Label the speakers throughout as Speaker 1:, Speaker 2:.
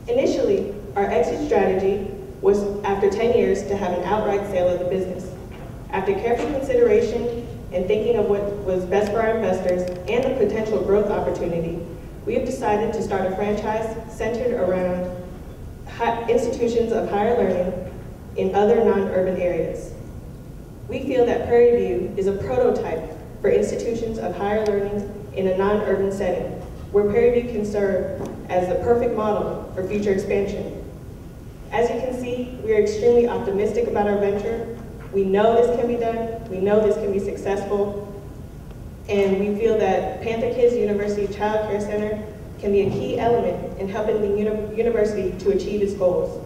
Speaker 1: Initially, our exit strategy was, after 10 years, to have an outright sale of the business. After careful consideration and thinking of what was best for our investors and the potential growth opportunity, we have decided to start a franchise centered around institutions of higher learning in other non-urban areas. We feel that Prairie View is a prototype for institutions of higher learning in a non-urban setting, where Prairie View can serve as the perfect model for future expansion. As you can see, we are extremely optimistic about our venture. We know this can be done, we know this can be successful, and we feel that Panther Kids University Child Care Center can be a key element in helping the university to achieve its goals.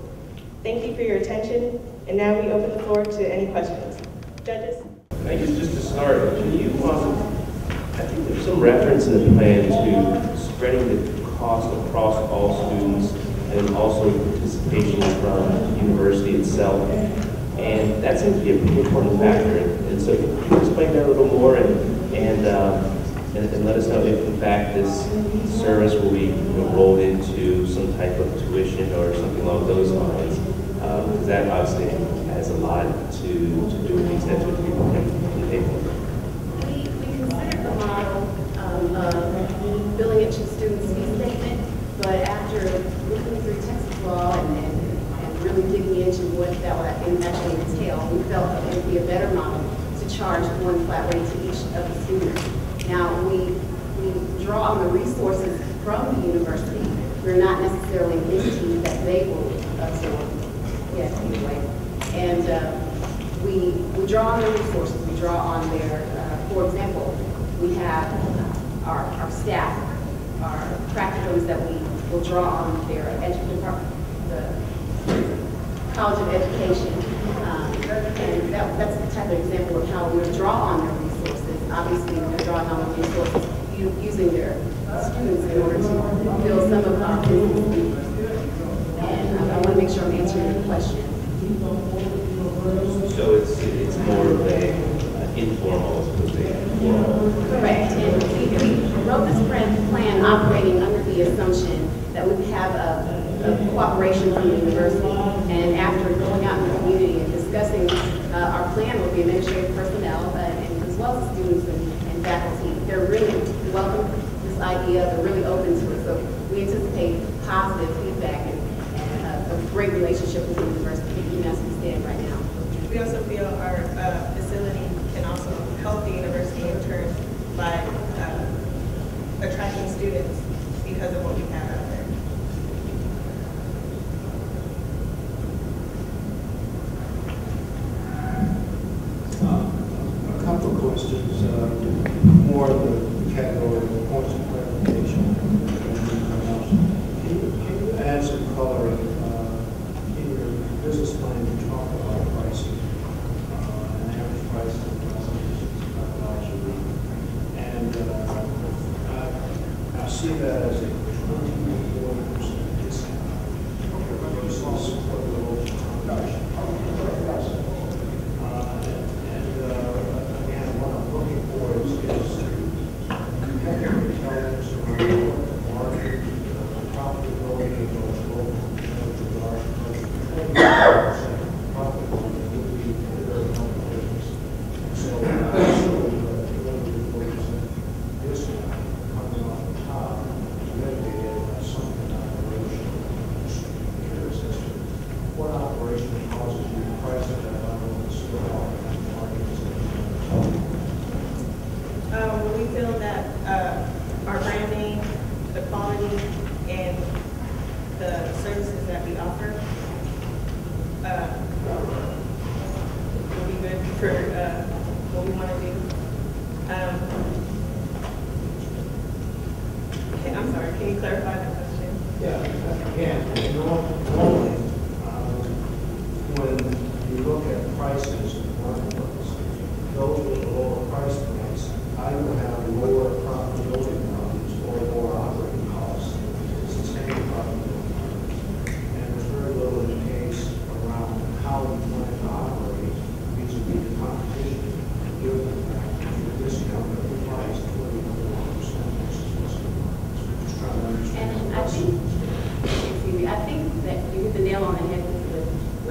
Speaker 1: Thank you for your attention, and now we open the floor to any questions. Judges?
Speaker 2: I guess just to start, can you, I think there's some reference in the plan to spreading the cost across all students and also participation from the university itself. And that seems to be a pretty important factor. And so can you explain that a little more and let us know if in fact this service will be rolled into some type of tuition or something along those lines? Because that obviously has a lot to do with the extent to which people can pay for.
Speaker 3: We considered the model of billing it to students' fee statement, but after looking through Texas law and really digging into what that would actually entail, we felt that it would be a better model to charge one flat rate to each of the students. Now, we draw on the resources from the university. We're not necessarily an entity that they will absorb. Yes, anyway. And we draw on their resources. We draw on their, for example, we have our staff, our practicums that we will draw on their the College of Education. And that's the type of example of how we draw on their resources. Obviously, they're drawing on the resources using their students in order to build some of our business needs. And I want to make sure I'm answering your question.
Speaker 2: So it's more of a informal as opposed to formal.
Speaker 3: Correct. And we wrote this plan operating under the assumption that we would have a cooperation from the university. And after going out in the community and discussing our plan with the administrative personnel and as well as students and faculty, they're really welcome this idea. They're really open to it. So we anticipate positive feedback and a great relationship with the university, even as we stand right now.
Speaker 1: We also feel our facility can also help the university in turn by attracting students because of what we have out there.
Speaker 4: A couple of questions, more of the category of points of clarification.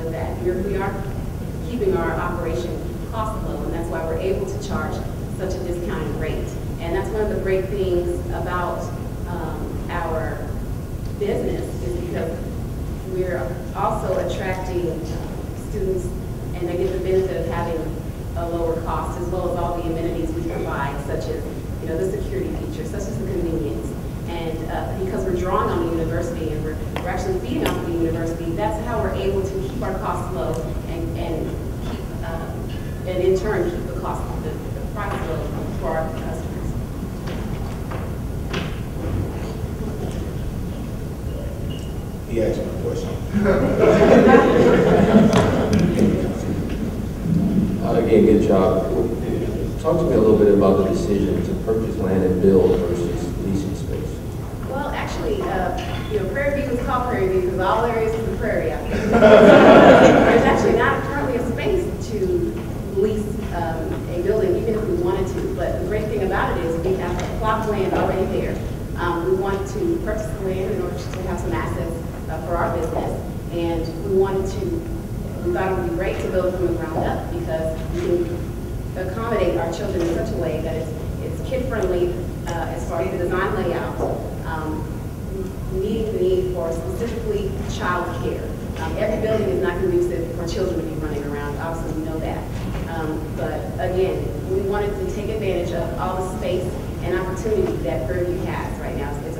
Speaker 3: with that. We are keeping our operation cost low, and that's why we're able to charge such a discounted rate. And that's one of the great things about our business is because we're also attracting students, and they get the benefit of having a lower cost, as well as all the amenities we provide, such as the security features, such as the convenience. And because we're drawing on the university and we're actually feeding off of the university, that's how we're able to keep our costs low and keep, and in turn keep the cost of the price low for our customers.
Speaker 4: He asked my question.
Speaker 5: Again, good job. Talk to me a little bit about the decision to purchase land and build versus leasing space.
Speaker 3: Well, actually, Prairie View is called Prairie View because all there is the prairie out there. There's actually not currently a space to lease a building, even if we wanted to. But the great thing about it is we have a plot of land already there. We want to purchase the land in order to have some assets for our business, and we thought it would be great to build from the ground up because we can accommodate our children in such a way that it's kid-friendly as far as the design layout, meeting the need for specifically child care. Every building is not conducive for children to be running around, obviously we know that. But again, we wanted to take advantage of all the space and opportunity that Prairie View has right now. It's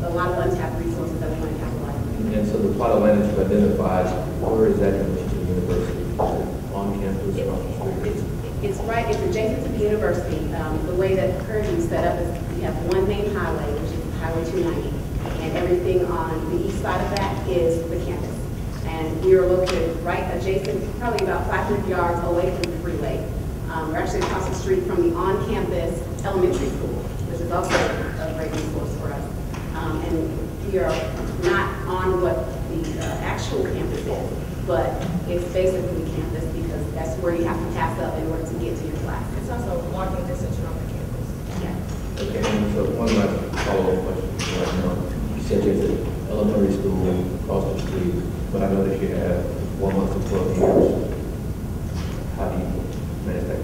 Speaker 3: a lot of untapped resources that we want to capitalize on.
Speaker 5: And so the plot of land that you've identified, where is that in relation to the university? On campus, across the street?
Speaker 3: It's right, it's adjacent to the university. The way that Prairie View is set up is we have one main highway, which is Highway 290, and everything on the east side of that is the campus. And we are located right adjacent, probably about 500 yards away from the freeway. We're actually across the street from the on-campus elementary school, which is also a great resource for us. And we are not on what the actual campus is, but it's basically campus because that's where you have to pass up in order to get to your class.
Speaker 1: It's also walking distance from the campus.
Speaker 3: Yeah.
Speaker 5: Okay, and so one of my follow-up questions right now. You said there's an elementary school across the street, but I know that you have 1 month to 12 years. How do you manage that?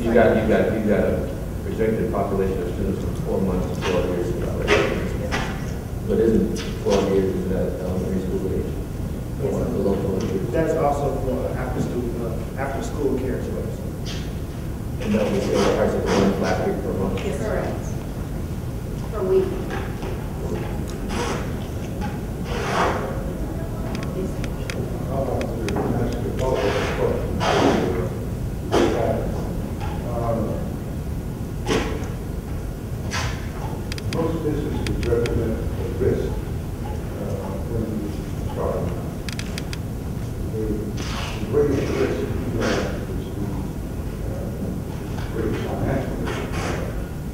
Speaker 5: You got a projected population of students from 4 months to 12 years. But isn't 12 years, is that elementary school age? Below 12 years?
Speaker 4: That's also for after school care as well.
Speaker 5: And that was the price of one flat rate per month?
Speaker 3: Yes, correct. Per week.
Speaker 6: Most businesses represent a risk when you start. The greatest risk you have is the greatest financial risk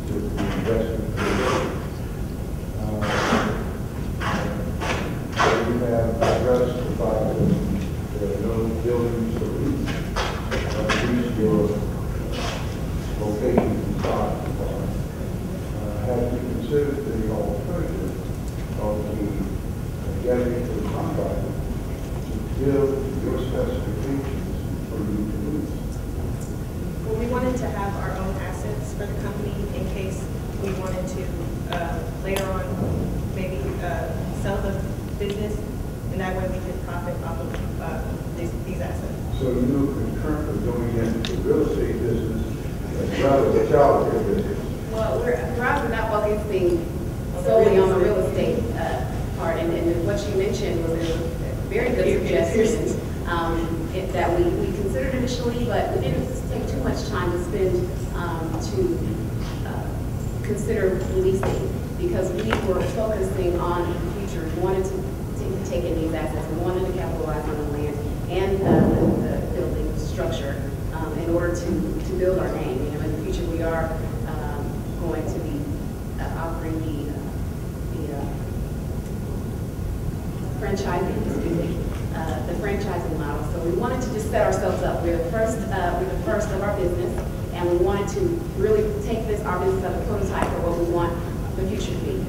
Speaker 6: to the investment. We have addressed the fact that there are no buildings to lease, lease your location inside the park. Have you considered the alternative of getting to the contractor to build your specifications for you to use?
Speaker 1: Well, we wanted to have our own assets for the company in case we wanted to later on maybe sell the business, and that way we could profit off of these assets.
Speaker 6: So you're concurrent with going into the real estate business as well as the child care business?
Speaker 3: Well, we're obviously not focusing solely on the real estate part, and what you mentioned was a very good suggestion that we considered initially, but we didn't take too much time to spend to consider leasing because we were focusing on the future. We wanted to take in these assets. We wanted to capitalize on the land and the building structure in order to build our name. In the future, we are going to be offering the franchising model. So we wanted to just set ourselves up. We're the first of our business, and we wanted to really take our business as a prototype for what we want the future to be.